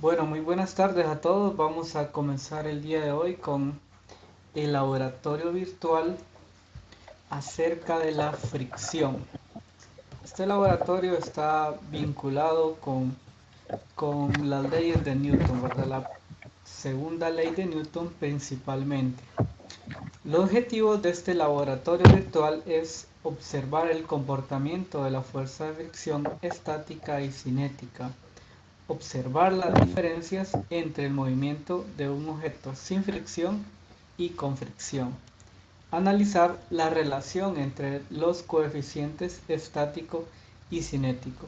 Bueno, muy buenas tardes a todos. Vamos a comenzar el día de hoy con el laboratorio virtual acerca de la fricción. Este laboratorio está vinculado con las leyes de Newton, ¿verdad? La segunda ley de Newton principalmente. Los objetivos de este laboratorio virtual es observar el comportamiento de la fuerza de fricción estática y cinética, observar las diferencias entre el movimiento de un objeto sin fricción y con fricción, analizar la relación entre los coeficientes estático y cinético.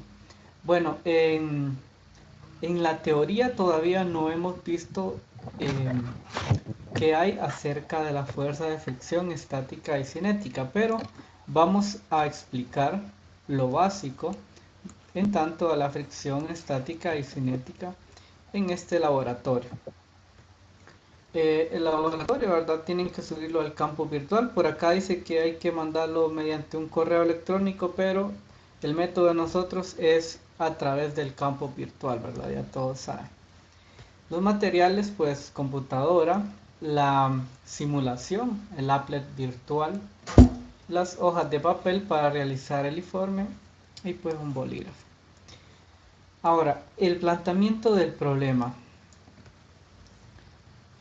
Bueno, en la teoría todavía no hemos visto eh, qué hay acerca de la fuerza de fricción estática y cinética, pero vamos a explicar lo básico en tanto a la fricción estática y cinética en este laboratorio. El laboratorio, ¿verdad? Tienen que subirlo al campo virtual. Por acá dice que hay que mandarlo mediante un correo electrónico, pero el método de nosotros es a través del campo virtual, ¿verdad? Ya todos saben. Los materiales, pues computadora, la simulación, el applet virtual, las hojas de papel para realizar el informe y pues un bolígrafo. Ahora, el planteamiento del problema.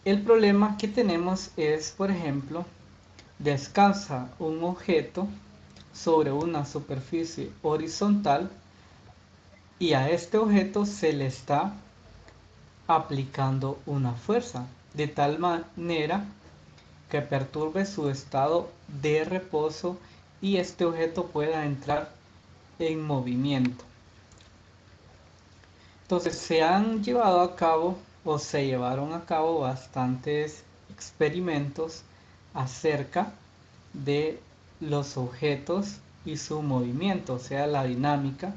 El problema que tenemos es, por ejemplo, descansa un objeto sobre una superficie horizontal y a este objeto se le está aplicando una fuerza de tal manera que perturbe su estado de reposo y este objeto pueda entrar en movimiento. Entonces se han llevado a cabo o se llevaron a cabo bastantes experimentos acerca de los objetos y su movimiento, o sea, la dinámica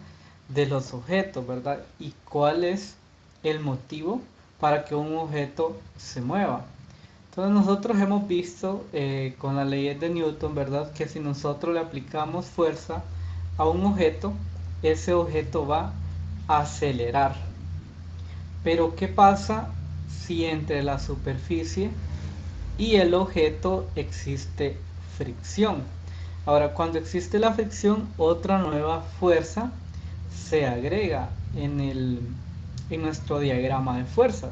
de los objetos, ¿verdad? Y cuál es el motivo para que un objeto se mueva. Entonces nosotros hemos visto con las leyes de Newton, ¿verdad? Que si nosotros le aplicamos fuerza a un objeto, ese objeto va a acelerar. Pero ¿qué pasa si entre la superficie y el objeto existe fricción? Ahora, cuando existe la fricción, otra nueva fuerza se agrega en nuestro diagrama de fuerzas.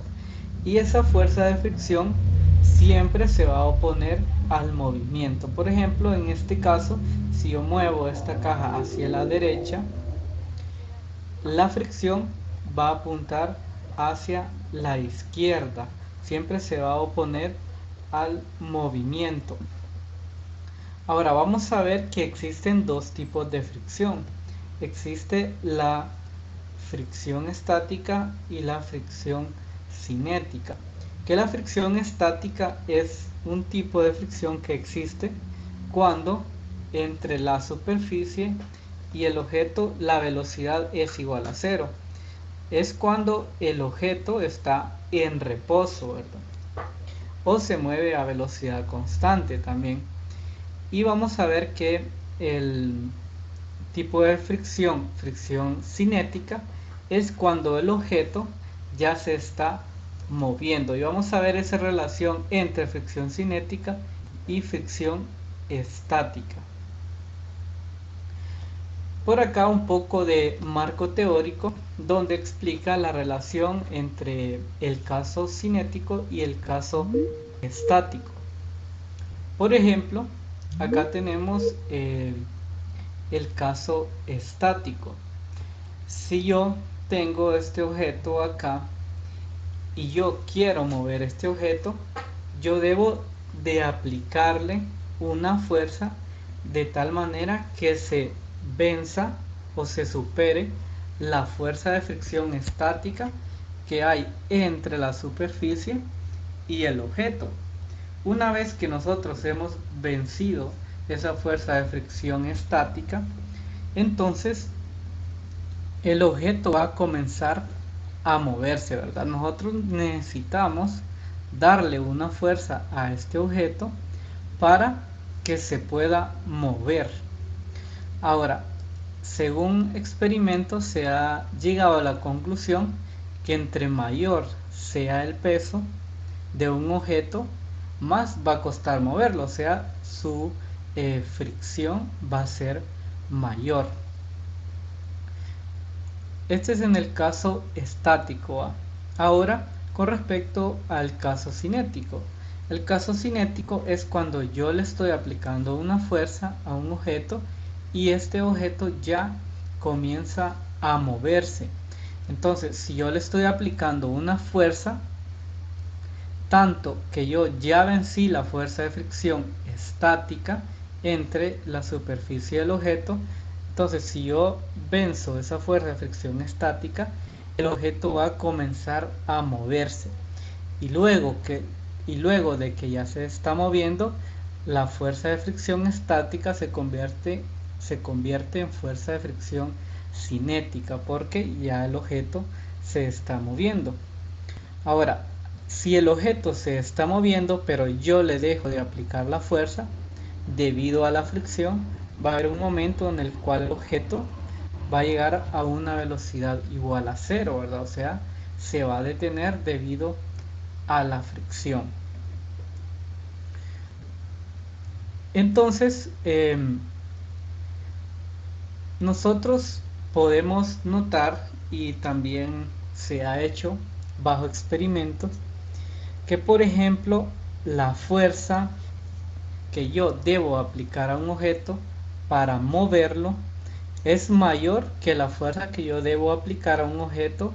Y esa fuerza de fricción siempre se va a oponer al movimiento. Por ejemplo, en este caso, si yo muevo esta caja hacia la derecha, la fricción va a apuntar hacia la izquierda. Siempre se va a oponer al movimiento. Ahora vamos a ver que existen dos tipos de fricción. Existe la fricción estática y la fricción cinética. Que la fricción estática es un tipo de fricción que existe cuando entre la superficie y el objeto la velocidad es igual a cero. Es cuando el objeto está en reposo, ¿verdad? O se mueve a velocidad constante también. Y vamos a ver que el tipo de fricción, fricción cinética, es cuando el objeto ya se está moviendo. Y vamos a ver esa relación entre fricción cinética y fricción estática. Por acá un poco de marco teórico donde explica la relación entre el caso cinético y el caso estático. Por ejemplo, acá tenemos el caso estático. Si yo tengo este objeto acá y yo quiero mover este objeto, yo debo de aplicarle una fuerza de tal manera que se venza o se supere la fuerza de fricción estática que hay entre la superficie y el objeto. Una vez que nosotros hemos vencido esa fuerza de fricción estática, entonces el objeto va a comenzar a moverse, ¿verdad? Nosotros necesitamos darle una fuerza a este objeto para que se pueda mover. Ahora, según experimentos se ha llegado a la conclusión que entre mayor sea el peso de un objeto, más va a costar moverlo, o sea, su fricción va a ser mayor. Este es en el caso estático, ¿va? Ahora, con respecto al caso cinético. El caso cinético es cuando yo le estoy aplicando una fuerza a un objeto y este objeto ya comienza a moverse. Entonces, si yo le estoy aplicando una fuerza, tanto que yo ya vencí la fuerza de fricción estática entre la superficie del objeto, entonces si yo venzo esa fuerza de fricción estática, el objeto va a comenzar a moverse y luego de que ya se está moviendo, la fuerza de fricción estática se convierte en fuerza de fricción cinética porque ya el objeto se está moviendo. Ahora, si el objeto se está moviendo, pero yo le dejo de aplicar la fuerza, debido a la fricción, va a haber un momento en el cual el objeto va a llegar a una velocidad igual a cero, ¿verdad? O sea, se va a detener debido a la fricción. Entonces, nosotros podemos notar, y también se ha hecho bajo experimentos, que por ejemplo la fuerza que yo debo aplicar a un objeto para moverlo es mayor que la fuerza que yo debo aplicar a un objeto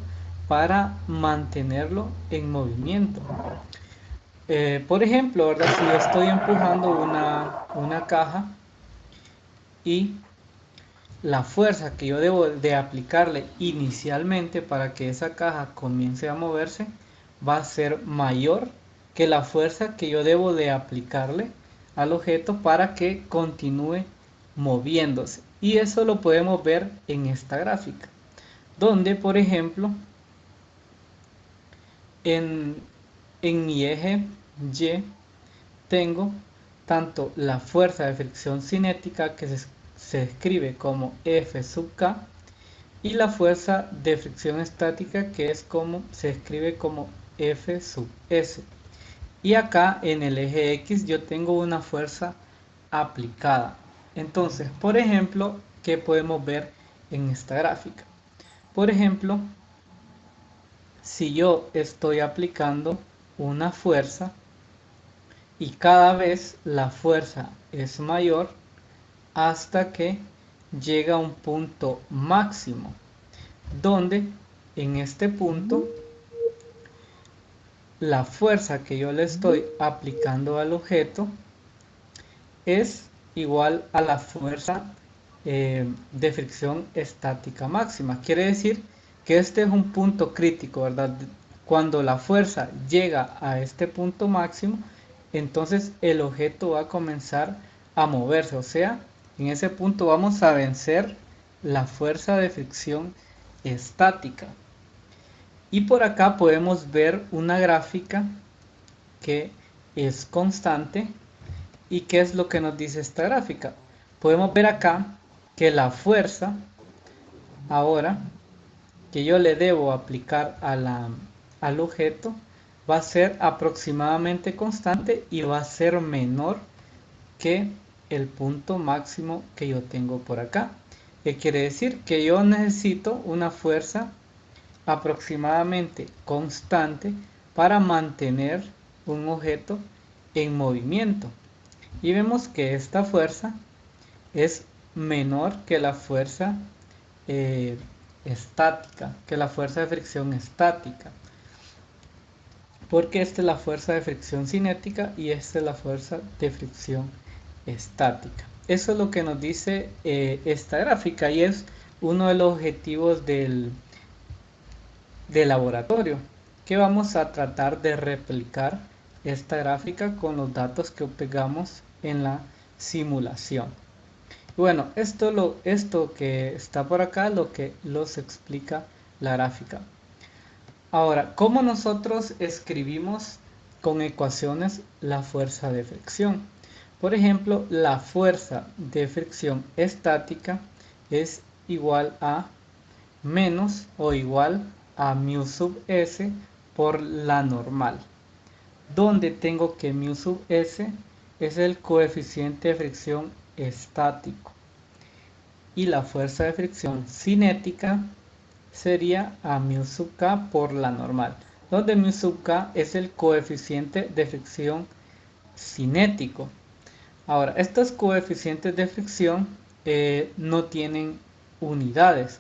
para mantenerlo en movimiento. Por ejemplo, ¿verdad? Si yo estoy empujando una caja y la fuerza que yo debo de aplicarle inicialmente para que esa caja comience a moverse va a ser mayor que la fuerza que yo debo de aplicarle al objeto para que continúe moviéndose. Y eso lo podemos ver en esta gráfica, donde por ejemplo en, mi eje Y tengo tanto la fuerza de fricción cinética que se escribe como F sub K y la fuerza de fricción estática que es como se escribe como F sub S. Y acá en el eje X yo tengo una fuerza aplicada. Entonces, por ejemplo, ¿qué podemos ver en esta gráfica? Por ejemplo, si yo estoy aplicando una fuerza y cada vez la fuerza es mayor hasta que llega a un punto máximo, donde en este punto la fuerza que yo le estoy aplicando al objeto es igual a la fuerza de fricción estática máxima. Quiere decir que este es un punto crítico, ¿verdad? Cuando la fuerza llega a este punto máximo, entonces el objeto va a comenzar a moverse, o sea, en ese punto vamos a vencer la fuerza de fricción estática. Y por acá podemos ver una gráfica que es constante. ¿Y qué es lo que nos dice esta gráfica? Podemos ver acá que la fuerza ahora que yo le debo aplicar al objeto va a ser aproximadamente constante y va a ser menor que el punto máximo que yo tengo por acá. ¿Qué quiere decir? Que yo necesito una fuerza aproximadamente constante para mantener un objeto en movimiento. Y vemos que esta fuerza es menor que la fuerza estática, que la fuerza de fricción estática. Porque esta es la fuerza de fricción cinética y esta es la fuerza de fricción estática. Eso es lo que nos dice esta gráfica y es uno de los objetivos del laboratorio, que vamos a tratar de replicar esta gráfica con los datos que obtengamos en la simulación. Bueno, esto que está por acá lo que los explica la gráfica. Ahora, ¿cómo nosotros escribimos con ecuaciones la fuerza de fricción? Por ejemplo, la fuerza de fricción estática es igual a menos o igual a mu sub s por la normal, donde tengo que mu sub s es el coeficiente de fricción estático y la fuerza de fricción cinética sería a mu sub k por la normal, donde mu sub k es el coeficiente de fricción cinético. Ahora, estos coeficientes de fricción no tienen unidades,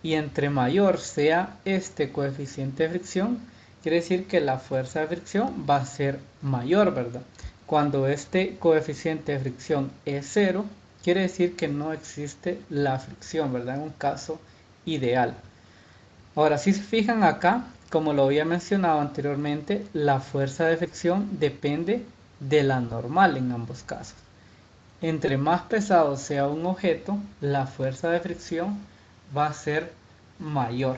y entre mayor sea este coeficiente de fricción, quiere decir que la fuerza de fricción va a ser mayor, ¿verdad? Cuando este coeficiente de fricción es 0, quiere decir que no existe la fricción, ¿verdad? En un caso ideal. Ahora, si se fijan acá, como lo había mencionado anteriormente, la fuerza de fricción depende de la normal en ambos casos. Entre más pesado sea un objeto, la fuerza de fricción va a ser mayor.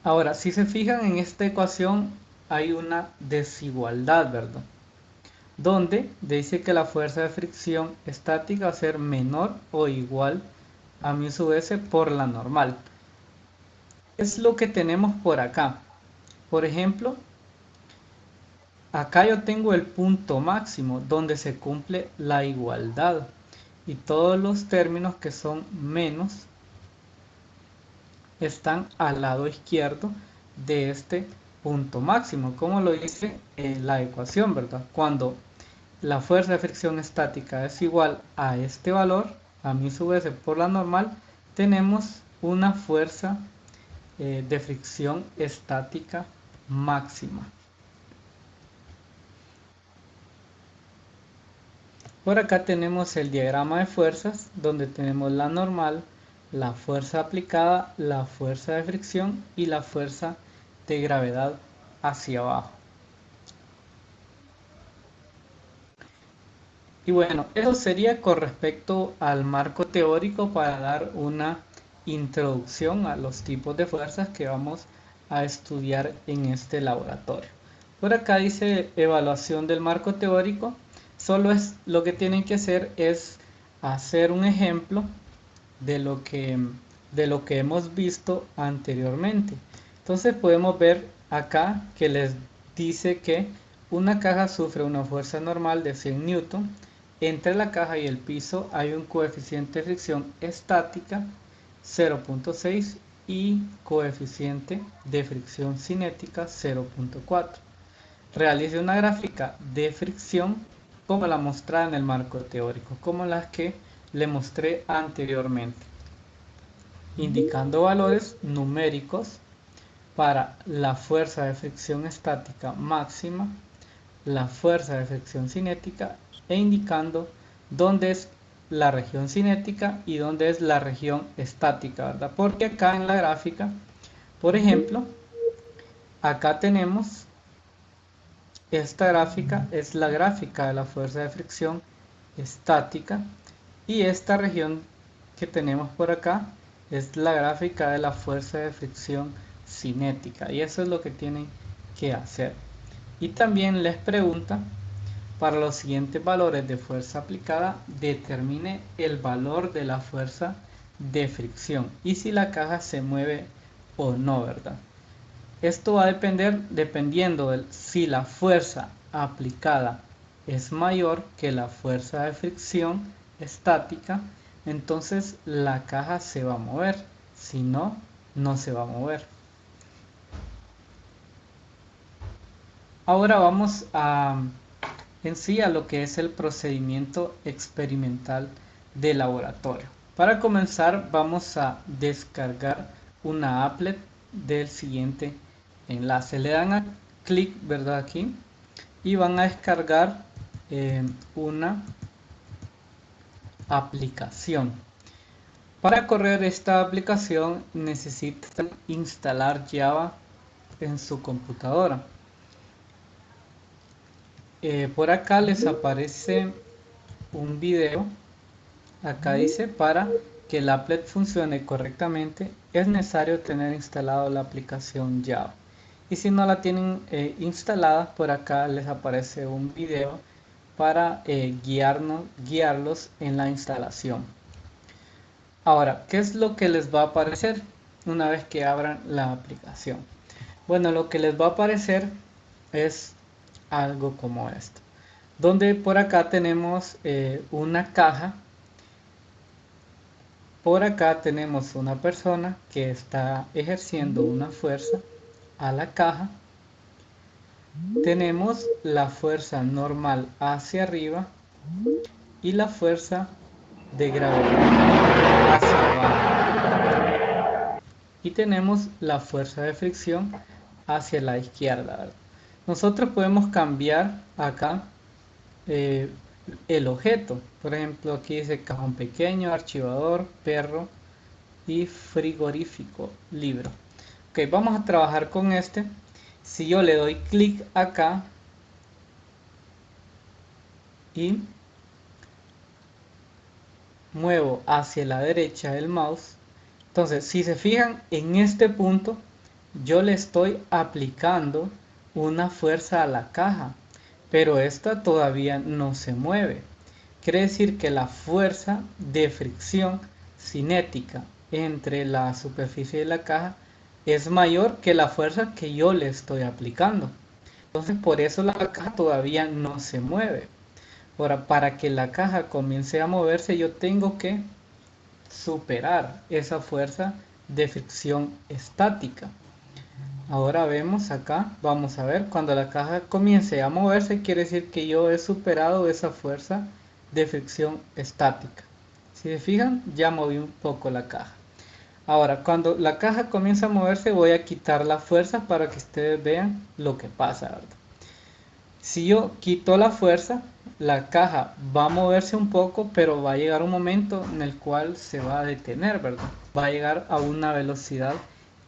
Ahora, si se fijan en esta ecuación, hay una desigualdad, ¿verdad? Donde dice que la fuerza de fricción estática va a ser menor o igual a mu sub s por la normal. Es lo que tenemos por acá. Por ejemplo, acá yo tengo el punto máximo donde se cumple la igualdad, y todos los términos que son menos están al lado izquierdo de este punto máximo, como lo dice la ecuación, ¿verdad? Cuando la fuerza de fricción estática es igual a este valor, a mu sub s por la normal, tenemos una fuerza de fricción estática máxima. Por acá tenemos el diagrama de fuerzas, donde tenemos la normal, la fuerza aplicada, la fuerza de fricción y la fuerza de gravedad hacia abajo. Y bueno, eso sería con respecto al marco teórico para dar una introducción a los tipos de fuerzas que vamos a estudiar en este laboratorio. Por acá dice evaluación del marco teórico. Solo es lo que tienen que hacer es hacer un ejemplo de lo que hemos visto anteriormente. Entonces podemos ver acá que les dice que una caja sufre una fuerza normal de 100 newton. Entre la caja y el piso hay un coeficiente de fricción estática 0.6 y coeficiente de fricción cinética 0.4. Realice una gráfica de fricción como la mostrada en el marco teórico, como las que le mostré anteriormente, indicando valores numéricos para la fuerza de fricción estática máxima, la fuerza de fricción cinética, e indicando dónde es la región cinética y dónde es la región estática, ¿verdad? Porque acá en la gráfica, por ejemplo, acá tenemos esta gráfica, es la gráfica de la fuerza de fricción estática, y esta región que tenemos por acá es la gráfica de la fuerza de fricción cinética, y eso es lo que tienen que hacer. Y también les pregunta, para los siguientes valores de fuerza aplicada, determine el valor de la fuerza de fricción y si la caja se mueve o no, ¿verdad? Esto va a depender dependiendo de si la fuerza aplicada es mayor que la fuerza de fricción estática, entonces la caja se va a mover, si no, no se va a mover. Ahora vamos en sí a lo que es el procedimiento experimental de laboratorio. Para comenzar vamos a descargar una applet del siguiente enlace. Le dan a clic, ¿verdad? Aquí, y van a descargar una aplicación. Para correr esta aplicación necesitan instalar Java en su computadora. Por acá les aparece un video. Acá dice: para que el applet funcione correctamente es necesario tener instalado la aplicación Java. Y si no la tienen instalada, por acá les aparece un video para guiarlos en la instalación. Ahora, ¿qué es lo que les va a aparecer? una vez que abran la aplicación. Bueno, lo que les va a aparecer es algo como esto, donde por acá tenemos una caja. Por acá tenemos una persona que está ejerciendo una fuerza a la caja. Tenemos la fuerza normal hacia arriba y la fuerza de gravedad hacia abajo. Y tenemos la fuerza de fricción hacia la izquierda, ¿verdad? Nosotros podemos cambiar acá eh, el objeto. Por ejemplo, aquí dice cajón pequeño, archivador, perro y frigorífico, libro. Ok, vamos a trabajar con este. Si yo le doy clic acá y muevo hacia la derecha el mouse, entonces si se fijan en este punto, yo le estoy aplicando una fuerza a la caja, pero esta todavía no se mueve. Quiere decir que la fuerza de fricción cinética entre la superficie de la caja es mayor que la fuerza que yo le estoy aplicando. Entonces por eso la caja todavía no se mueve. Ahora, para que la caja comience a moverse, yo tengo que superar esa fuerza de fricción estática. Ahora vemos acá, vamos a ver, cuando la caja comience a moverse, quiere decir que yo he superado esa fuerza de fricción estática. Si se fijan, ya moví un poco la caja. Ahora, cuando la caja comienza a moverse, voy a quitar la fuerza para que ustedes vean lo que pasa, ¿verdad? Si yo quito la fuerza, la caja va a moverse un poco, pero va a llegar un momento en el cual se va a detener, ¿verdad? Va a llegar a una velocidad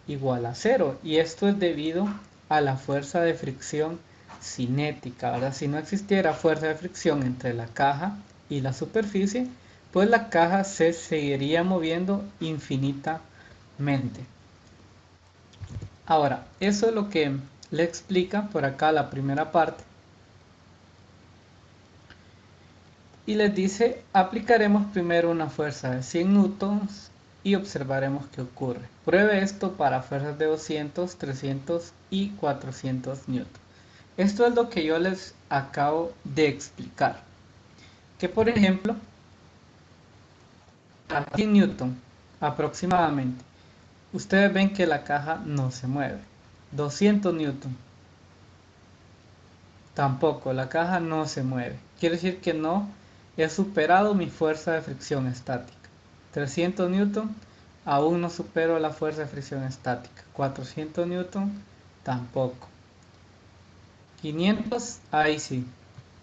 igual a cero. Y esto es debido a la fuerza de fricción cinética, ¿verdad? Si no existiera fuerza de fricción entre la caja y la superficie, pues la caja se seguiría moviendo infinitamente. Ahora, eso es lo que le explica por acá la primera parte. Y les dice, aplicaremos primero una fuerza de 100 newtons y observaremos qué ocurre. Pruebe esto para fuerzas de 200, 300 y 400 newtons. Esto es lo que yo les acabo de explicar. Que por ejemplo, a 100 newtons aproximadamente, ustedes ven que la caja no se mueve. 200 newtons, tampoco, la caja no se mueve. Quiere decir que no he superado mi fuerza de fricción estática. 300 newton, aún no supero la fuerza de fricción estática. 400 newton, tampoco. 500, ahí sí.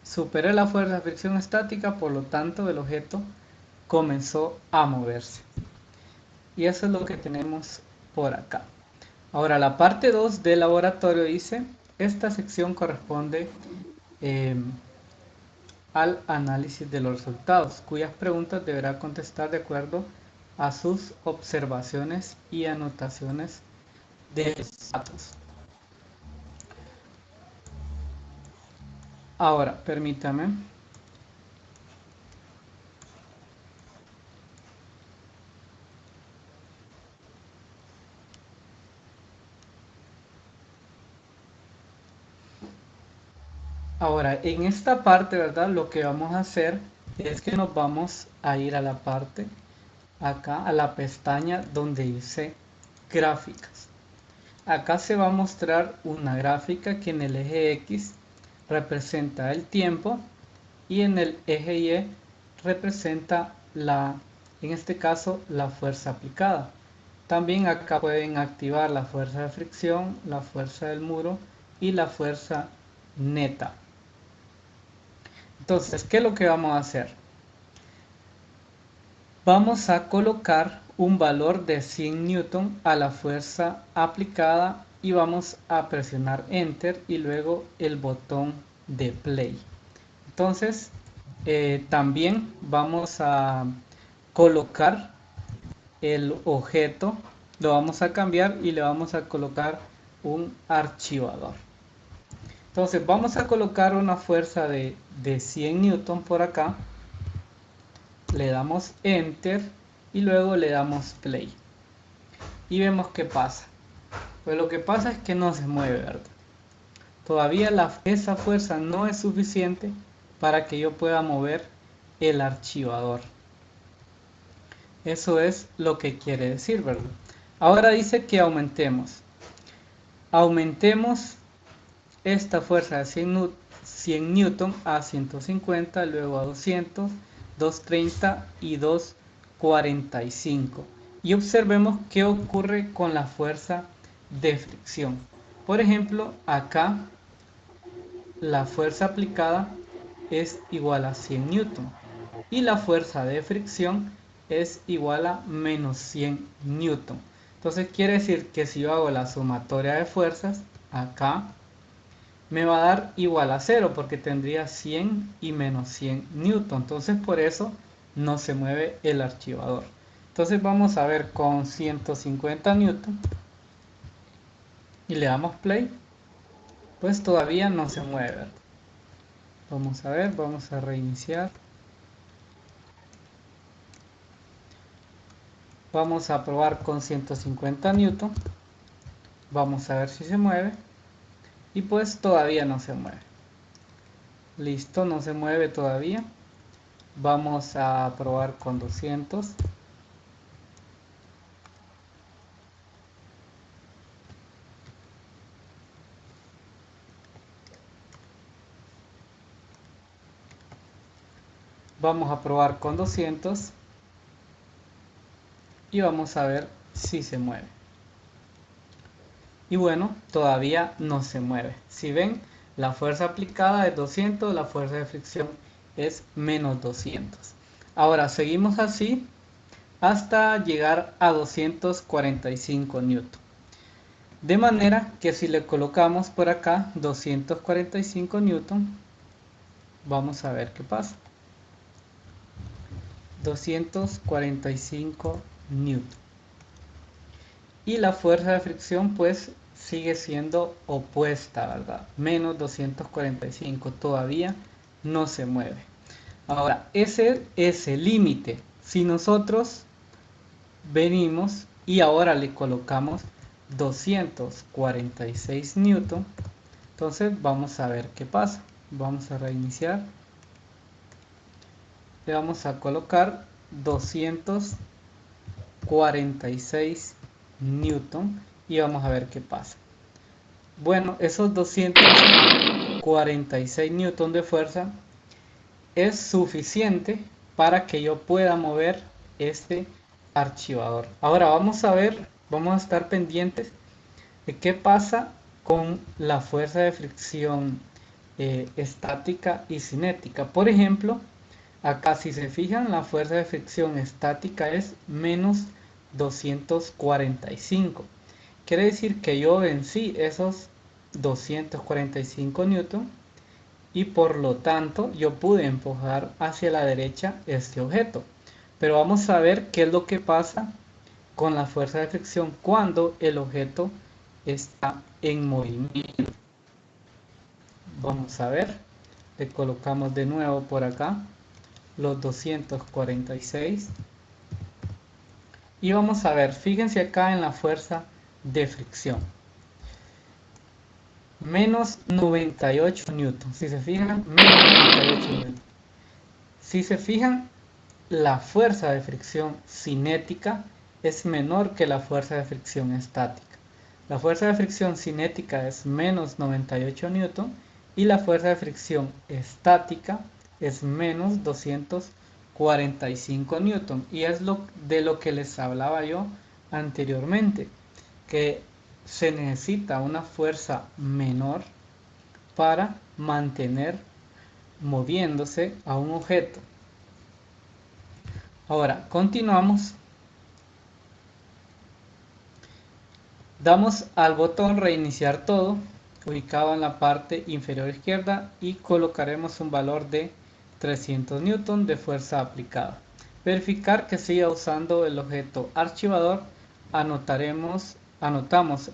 Superé la fuerza de fricción estática, por lo tanto el objeto comenzó a moverse. Y eso es lo que tenemos por acá. Ahora la parte 2 del laboratorio dice, esta sección corresponde al análisis de los resultados, cuyas preguntas deberá contestar de acuerdo a sus observaciones y anotaciones de los datos. Ahora, permítame. Ahora, en esta parte, ¿verdad? Lo que vamos a hacer es que nos vamos a ir a la parte, acá, a la pestaña donde dice gráficas. Acá se va a mostrar una gráfica que en el eje X representa el tiempo y en el eje Y representa en este caso, la fuerza aplicada. También acá pueden activar la fuerza de fricción, la fuerza del muro y la fuerza neta. Entonces, ¿qué es lo que vamos a hacer? Vamos a colocar un valor de 100 newton a la fuerza aplicada y vamos a presionar enter y luego el botón de play. Entonces, también vamos a colocar el objeto, lo vamos a cambiar y le vamos a colocar un archivador. Entonces vamos a colocar una fuerza de 100 newton por acá, le damos enter y luego le damos play. y vemos qué pasa. Pues lo que pasa es que no se mueve, ¿verdad? Todavía esa fuerza no es suficiente para que yo pueda mover el archivador. Eso es lo que quiere decir, ¿verdad? Ahora dice que aumentemos. Aumentemos esta fuerza de 100 newton a 150, luego a 200, 230 y 245. Y observemos qué ocurre con la fuerza de fricción. Por ejemplo, acá la fuerza aplicada es igual a 100 newton y la fuerza de fricción es igual a menos 100 newton. Entonces quiere decir que si yo hago la sumatoria de fuerzas acá, me va a dar igual a 0 porque tendría 100 y menos 100 newton. Entonces por eso no se mueve el archivador. Entonces vamos a ver con 150 newton y le damos play. Pues todavía no se mueve. Vamos a ver, vamos a reiniciar. Vamos a probar con 150 newton. Vamos a ver si se mueve. Y pues todavía no se mueve. Listo, no se mueve todavía. Vamos a probar con 200. Vamos a probar con 200. Y vamos a ver si se mueve. Y bueno, todavía no se mueve. Si ven, la fuerza aplicada es 200, la fuerza de fricción es menos 200. Ahora seguimos así hasta llegar a 245 newton. De manera que si le colocamos por acá 245 newton, vamos a ver qué pasa. 245 newton. Y la fuerza de fricción pues sigue siendo opuesta, ¿verdad? Menos 245, todavía no se mueve. Ahora, ese es el límite. Si nosotros venimos y ahora le colocamos 246 newton, entonces vamos a ver qué pasa. Vamos a reiniciar. Le vamos a colocar 246 newton y vamos a ver qué pasa. Bueno, esos 246 newton de fuerza es suficiente para que yo pueda mover este archivador. Ahora vamos a ver, vamos a estar pendientes de qué pasa con la fuerza de fricción estática y cinética. Por ejemplo, acá si se fijan, la fuerza de fricción estática es menos 245. Quiere decir que yo vencí esos 245 newton y por lo tanto yo pude empujar hacia la derecha este objeto. Pero vamos a ver qué es lo que pasa con la fuerza de fricción cuando el objeto está en movimiento. Vamos a ver, le colocamos de nuevo por acá los 246 y vamos a ver, fíjense acá en la fuerza de fricción, menos 98 newton. Si se fijan, menos 98 newton. Si se fijan, la fuerza de fricción cinética es menor que la fuerza de fricción estática. La fuerza de fricción cinética es menos 98 newton y la fuerza de fricción estática es menos 245 newton. Y es de lo que les hablaba yo anteriormente, que se necesita una fuerza menor para mantener moviéndose a un objeto. Ahora, continuamos. Damos al botón reiniciar todo, ubicado en la parte inferior izquierda, y colocaremos un valor de 300 newton de fuerza aplicada. Verificar que siga usando el objeto archivador, anotamos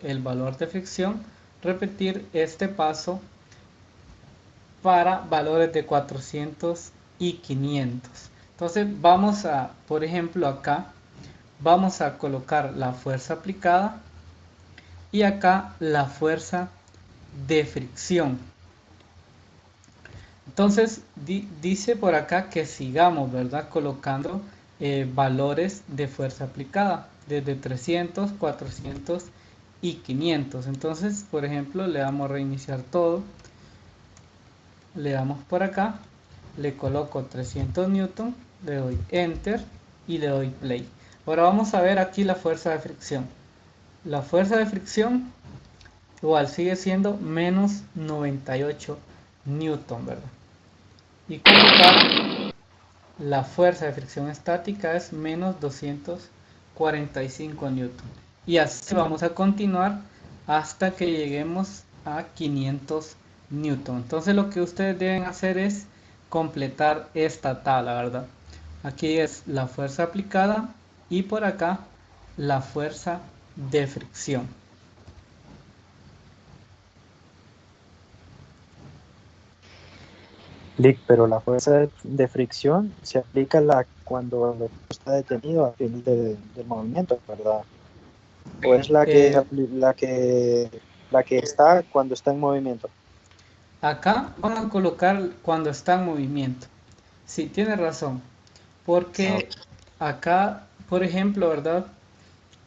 el valor de fricción, repetir este paso para valores de 400 y 500. Entonces vamos a, por ejemplo, acá vamos a colocar la fuerza aplicada y acá la fuerza de fricción. Entonces dice por acá que sigamos, ¿verdad? Colocando valores de fuerza aplicada desde 300, 400 y 500. Entonces, por ejemplo, le damos a reiniciar todo, le damos por acá, le coloco 300 newton, le doy enter y le doy play. Ahora vamos a ver aquí la fuerza de fricción. La fuerza de fricción igual sigue siendo menos 98 newton, ¿verdad? Y colocar la fuerza de fricción estática es menos 245 newton. Y así vamos a continuar hasta que lleguemos a 500 newton. Entonces lo que ustedes deben hacer es completar esta tabla, ¿verdad? Aquí es la fuerza aplicada y por acá la fuerza de fricción. Lick, pero la fuerza de fricción se aplica cuando el objeto está detenido al final del movimiento, ¿verdad? ¿O es Eh, la que está cuando está en movimiento? Acá van a colocar cuando está en movimiento. Sí, tiene razón. Ah, Porque acá, por ejemplo, ¿verdad?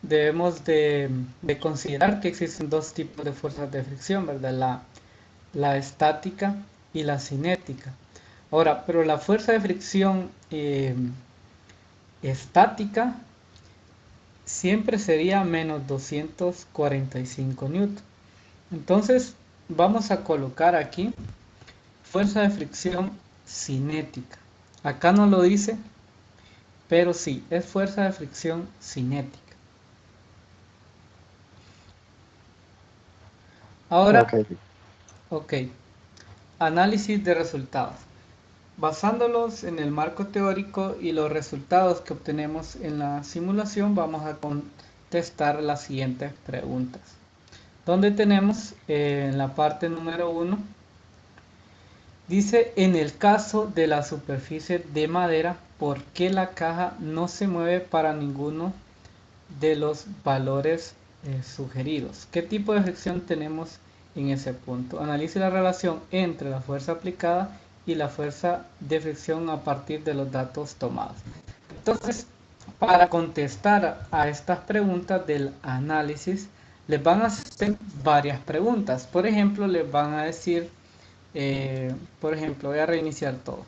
Debemos de considerar que existen dos tipos de fuerzas de fricción, ¿verdad? La estática y la cinética. Ahora, pero la fuerza de fricción estática siempre sería menos 245 newton. Entonces, vamos a colocar aquí fuerza de fricción cinética. Acá no lo dice, pero sí, es fuerza de fricción cinética. ok, Ahora, ok, análisis de resultados. Basándolos en el marco teórico y los resultados que obtenemos en la simulación, vamos a contestar las siguientes preguntas. Donde tenemos en la parte número 1, dice, en el caso de la superficie de madera, ¿por qué la caja no se mueve para ninguno de los valores sugeridos? ¿Qué tipo de fricción tenemos en ese punto? Analice la relación entre la fuerza aplicada y la fuerza de fricción a partir de los datos tomados. Entonces, para contestar a estas preguntas del análisis, les van a hacer varias preguntas. Por ejemplo, les van a decir, por ejemplo, voy a reiniciar todo.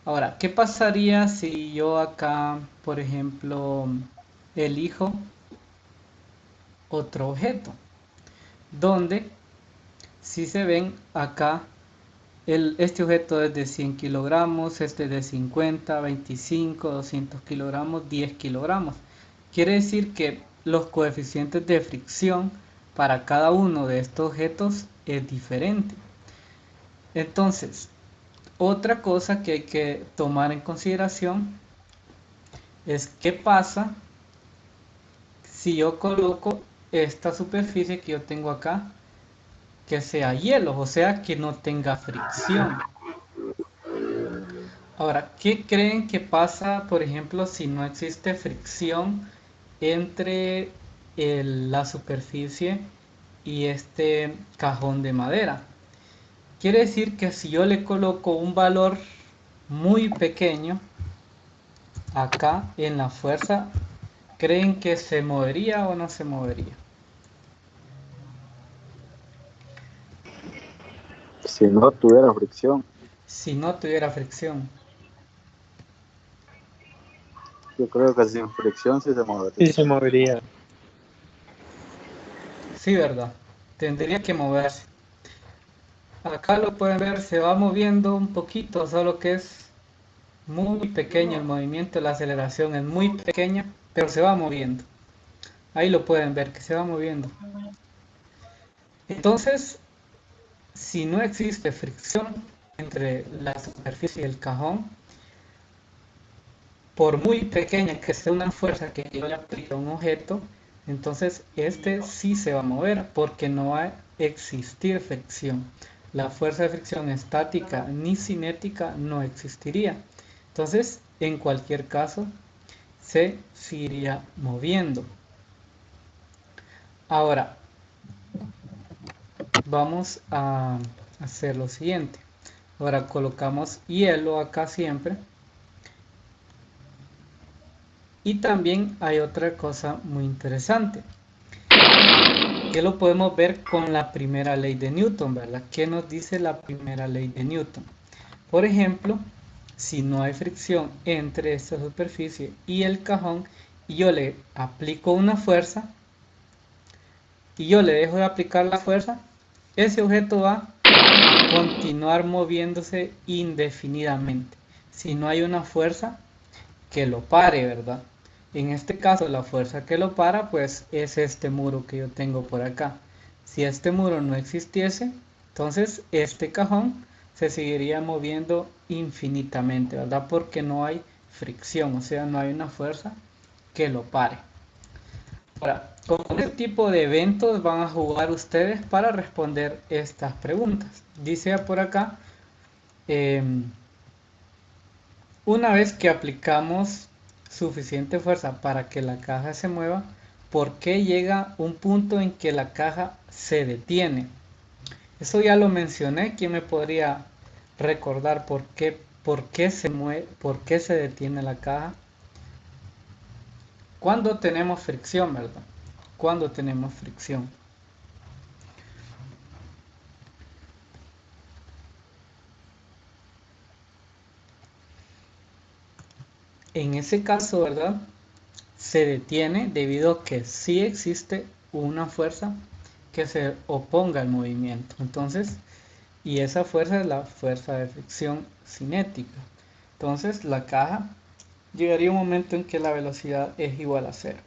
Ahora, ¿qué pasaría si yo acá, por ejemplo, elijo otro objeto? Donde, si se ven acá, este objeto es de 100 kilogramos, este de 50, 25, 200 kilogramos, 10 kilogramos. Quiere decir que los coeficientes de fricción para cada uno de estos objetos es diferente. Entonces, otra cosa que hay que tomar en consideración es qué pasa si yo coloco esta superficie que yo tengo acá, que sea hielo, o sea que no tenga fricción. Ahora, ¿qué creen que pasa, por ejemplo, si no existe fricción entre la superficie y este cajón de madera? Quiere decir que si yo le coloco un valor muy pequeño acá en la fuerza, ¿creen que se movería o no se movería? Si no tuviera fricción, Si no tuviera fricción. yo creo que sin fricción sí se sí movería. se movería. Sí, ¿verdad? Tendría que moverse. Acá lo pueden ver, se va moviendo un poquito, solo que es muy pequeño el movimiento, la aceleración es muy pequeña, pero se va moviendo. Ahí lo pueden ver, que se va moviendo. Entonces, si no existe fricción entre la superficie y el cajón, por muy pequeña que sea una fuerza que yo le aplique a un objeto, entonces este sí se va a mover porque no va a existir fricción. La fuerza de fricción estática ni cinética no existiría. Entonces, en cualquier caso, se seguiría moviendo. Ahora, vamos a hacer lo siguiente. Ahora colocamos hielo acá siempre. Y también hay otra cosa muy interesante, que lo podemos ver con la primera ley de Newton, ¿verdad? ¿Qué nos dice la primera ley de Newton? Por ejemplo, si no hay fricción entre esta superficie y el cajón, y yo le aplico una fuerza, y yo le dejo de aplicar la fuerza, ese objeto va a continuar moviéndose indefinidamente. Si no hay una fuerza que lo pare, ¿verdad? En este caso la fuerza que lo para pues es este muro que yo tengo por acá. Si este muro no existiese, entonces este cajón se seguiría moviendo infinitamente, ¿verdad? Porque no hay fricción, o sea, no hay una fuerza que lo pare. Ahora, ¿con qué tipo de eventos van a jugar ustedes para responder estas preguntas? Dice por acá, una vez que aplicamos suficiente fuerza para que la caja se mueva, ¿por qué llega un punto en que la caja se detiene? Eso ya lo mencioné. ¿Quién me podría recordar por qué se mueve, por qué se detiene la caja? Cuando tenemos fricción, ¿verdad? Cuando tenemos fricción. En ese caso, ¿verdad? Se detiene debido a que sí existe una fuerza que se oponga al movimiento. Entonces, y esa fuerza es la fuerza de fricción cinética. Entonces, la caja llegaría un momento en que la velocidad es igual a cero.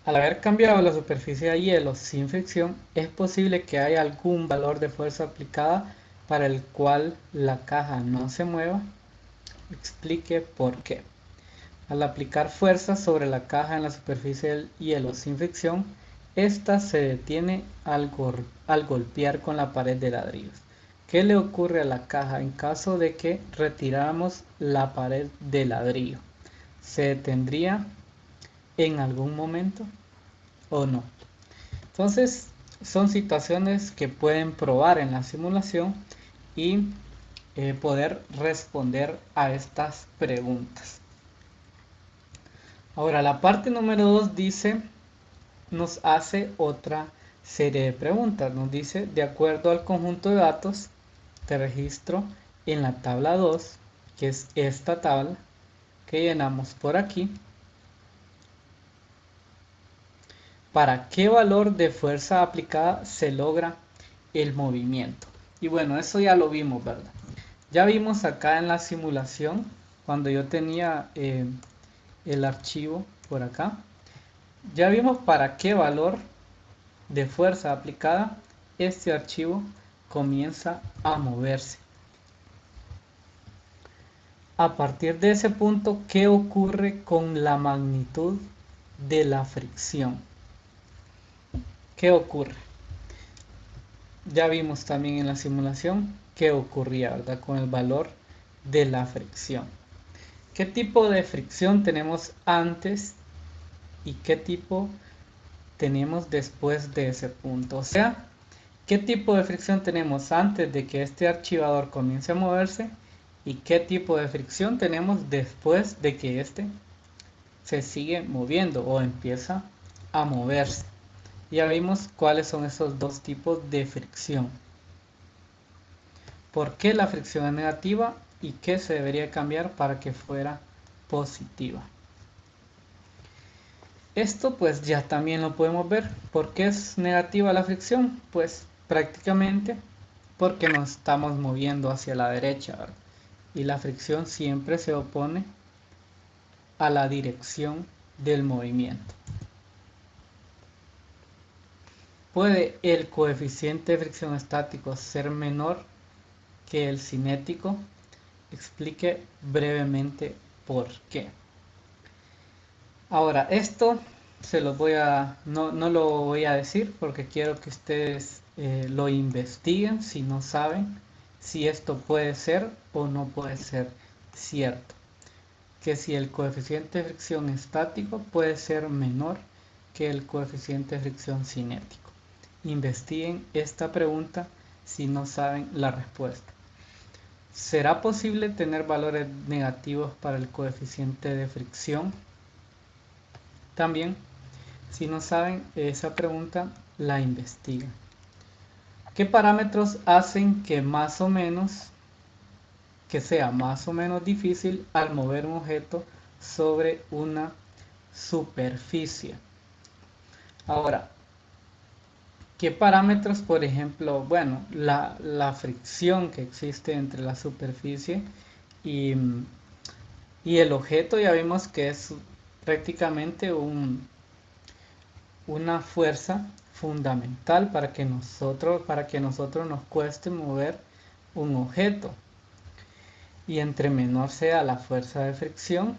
Al haber cambiado la superficie de hielo sin fricción, es posible que haya algún valor de fuerza aplicada para el cual la caja no se mueva. Explique por qué. Al aplicar fuerza sobre la caja en la superficie del hielo sin fricción, ésta se detiene al golpear con la pared de ladrillos. ¿Qué le ocurre a la caja en caso de que retiráramos la pared de ladrillo? ¿Se detendría en algún momento o no? Entonces, son situaciones que pueden probar en la simulación y poder responder a estas preguntas. Ahora, la parte número 2 dice, nos hace otra serie de preguntas. Nos dice, de acuerdo al conjunto de datos de registro en la tabla 2, que es esta tabla que llenamos por aquí, ¿para qué valor de fuerza aplicada se logra el movimiento? Y bueno, eso ya lo vimos, ¿verdad? Ya vimos acá en la simulación, cuando yo tenía el archivo por acá, ya vimos para qué valor de fuerza aplicada este archivo comienza a moverse. A partir de ese punto, ¿qué ocurre con la magnitud de la fricción? ¿Qué ocurre? Ya vimos también en la simulación qué ocurría, ¿verdad? Con el valor de la fricción. ¿Qué tipo de fricción tenemos antes y qué tipo tenemos después de ese punto? O sea, ¿qué tipo de fricción tenemos antes de que este archivador comience a moverse? ¿Y qué tipo de fricción tenemos después de que este se sigue moviendo o empieza a moverse? Ya vimos cuáles son esos dos tipos de fricción. ¿Por qué la fricción es negativa y qué se debería cambiar para que fuera positiva? Esto pues ya también lo podemos ver. ¿Por qué es negativa la fricción? Pues prácticamente porque nos estamos moviendo hacia la derecha, ¿verdad? Y la fricción siempre se opone a la dirección del movimiento. ¿Puede el coeficiente de fricción estático ser menor que el cinético? Explique brevemente por qué. Ahora, esto se lo voy a, no lo voy a decir porque quiero que ustedes lo investiguen si no saben si esto puede ser o no puede ser cierto. que si el coeficiente de fricción estático puede ser menor que el coeficiente de fricción cinético. Investiguen esta pregunta si no saben la respuesta. ¿Será posible tener valores negativos para el coeficiente de fricción? También, si no saben esa pregunta, la investiguen. ¿Qué parámetros hacen que sea más o menos difícil al mover un objeto sobre una superficie? Ahora, ¿qué parámetros? Por ejemplo, bueno, la fricción que existe entre la superficie y, y el objeto, ya vimos que es prácticamente una fuerza fundamental para que nosotros nos cueste mover un objeto. Y entre menor sea la fuerza de fricción,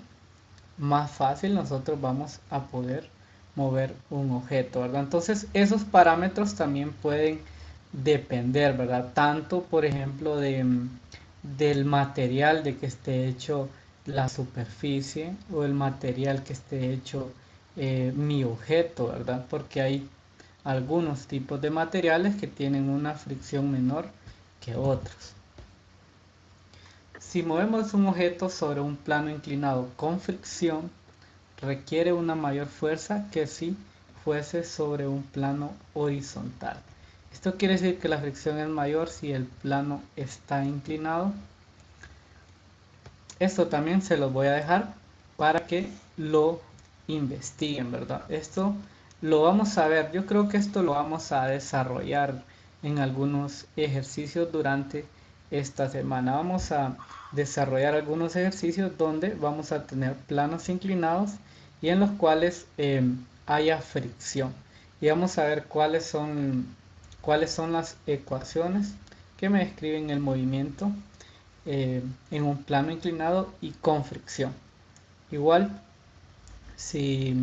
más fácil nosotros vamos a poder mover un objeto, ¿verdad? Entonces esos parámetros también pueden depender, ¿verdad? Tanto, por ejemplo, del material de que esté hecho la superficie o el material que esté hecho mi objeto, ¿verdad? Porque hay algunos tipos de materiales que tienen una fricción menor que otros. Si movemos un objeto sobre un plano inclinado con fricción, requiere una mayor fuerza que si fuese sobre un plano horizontal. Esto quiere decir que la fricción es mayor si el plano está inclinado. Esto también se los voy a dejar para que lo investiguen, ¿verdad? Esto lo vamos a ver, yo creo que esto lo vamos a desarrollar en algunos ejercicios durante esta semana. Vamos a desarrollar algunos ejercicios donde vamos a tener planos inclinados y en los cuales haya fricción. Y vamos a ver cuáles son las ecuaciones que me describen el movimiento en un plano inclinado y con fricción. Igual, si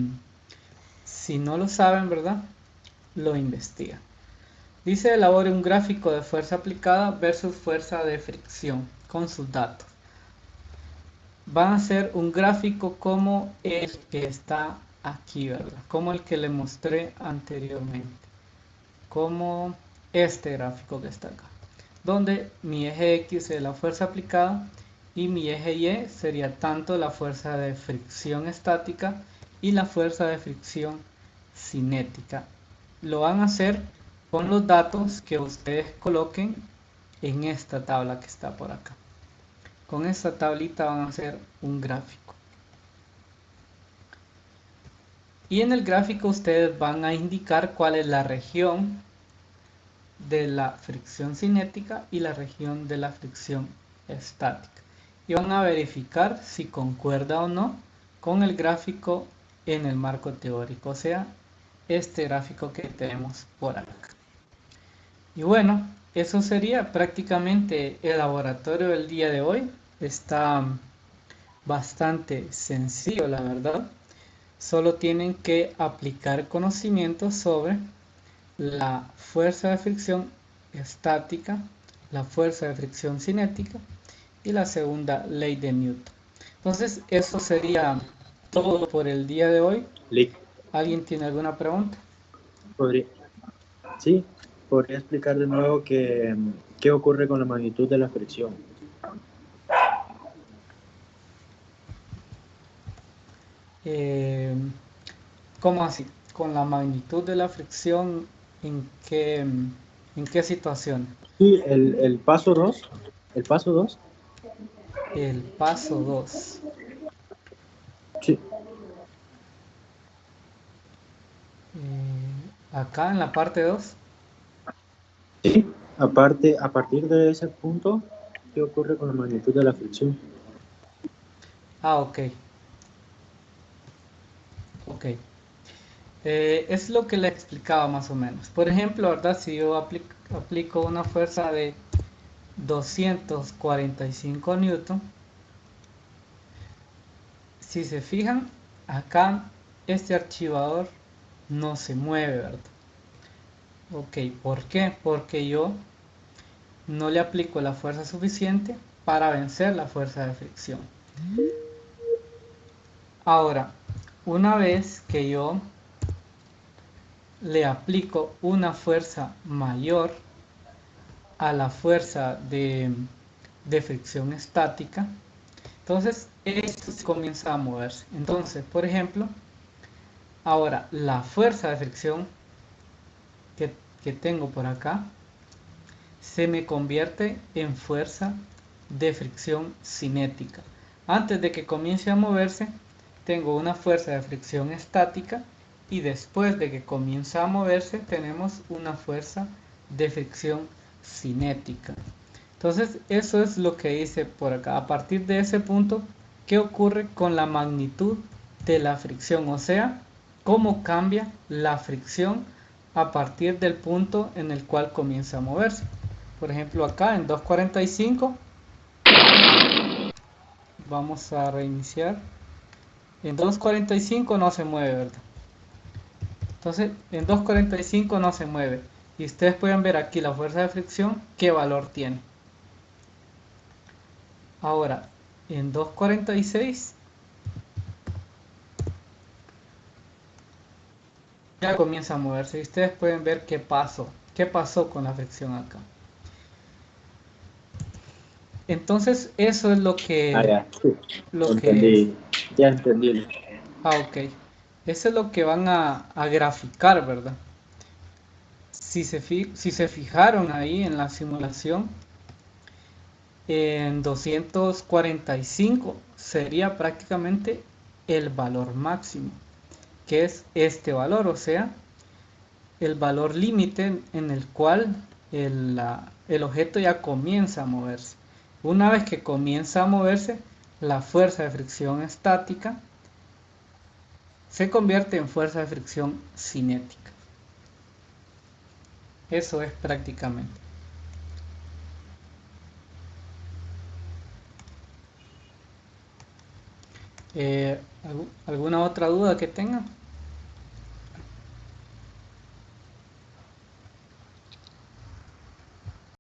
no lo saben, ¿verdad? Lo investigan. Dice: elabore un gráfico de fuerza aplicada versus fuerza de fricción con sus datos. Van a hacer un gráfico como el que está aquí, ¿verdad? Como el que le mostré anteriormente. Como este gráfico que está acá, donde mi eje X es la fuerza aplicada y mi eje Y sería tanto la fuerza de fricción estática y la fuerza de fricción cinética. Lo van a hacer con los datos que ustedes coloquen en esta tabla que está por acá. Con esta tablita van a hacer un gráfico. Y en el gráfico ustedes van a indicar cuál es la región de la fricción cinética y la región de la fricción estática. Y van a verificar si concuerda o no con el gráfico en el marco teórico, o sea, este gráfico que tenemos por acá. Y bueno, eso sería prácticamente el laboratorio del día de hoy. Está bastante sencillo, la verdad. Solo tienen que aplicar conocimientos sobre la fuerza de fricción estática, la fuerza de fricción cinética y la segunda ley de Newton. Entonces, eso sería todo por el día de hoy. ¿Alguien tiene alguna pregunta? Sí, podría explicar de nuevo qué ocurre con la magnitud de la fricción. ¿Cómo así? ¿Con la magnitud de la fricción en qué situación? Sí, el paso 2. El paso 2. El paso 2. Sí. Acá en la parte 2. Sí, aparte, a partir de ese punto, ¿qué ocurre con la magnitud de la fricción? Ah, ok. Ok. Es lo que le explicaba más o menos. Por ejemplo, ¿verdad? Si yo aplico una fuerza de 245 newton, si se fijan, acá este archivador no se mueve, ¿verdad? Ok, ¿por qué? Porque yo no le aplico la fuerza suficiente para vencer la fuerza de fricción. Ahora, una vez que yo le aplico una fuerza mayor a la fuerza de fricción estática, entonces esto comienza a moverse. Entonces, por ejemplo, ahora la fuerza de fricción que tengo por acá se me convierte en fuerza de fricción cinética. Antes de que comience a moverse, tengo una fuerza de fricción estática y después de que comienza a moverse, tenemos una fuerza de fricción cinética. Entonces, eso es lo que hice por acá. A partir de ese punto, ¿qué ocurre con la magnitud de la fricción? O sea, cómo cambia la fricción a partir del punto en el cual comienza a moverse. Por ejemplo, acá en 2.45, vamos a reiniciar. En 2.45 no se mueve, ¿verdad? Entonces, en 2.45 no se mueve. Y ustedes pueden ver aquí la fuerza de fricción, qué valor tiene. Ahora, en 2.46 ya comienza a moverse. Y ustedes pueden ver qué pasó con la fricción acá. Entonces, eso es lo Ah, que, ya. Sí, lo que entendí. Ya entendí. ok. Eso es lo que van a graficar, ¿verdad? Si se fijaron ahí en la simulación, en 245 sería prácticamente el valor máximo, que es este valor, o sea, el valor límite en el cual el objeto ya comienza a moverse. Una vez que comienza a moverse, la fuerza de fricción estática se convierte en fuerza de fricción cinética. Eso es prácticamente. ¿Alguna otra duda que tengan?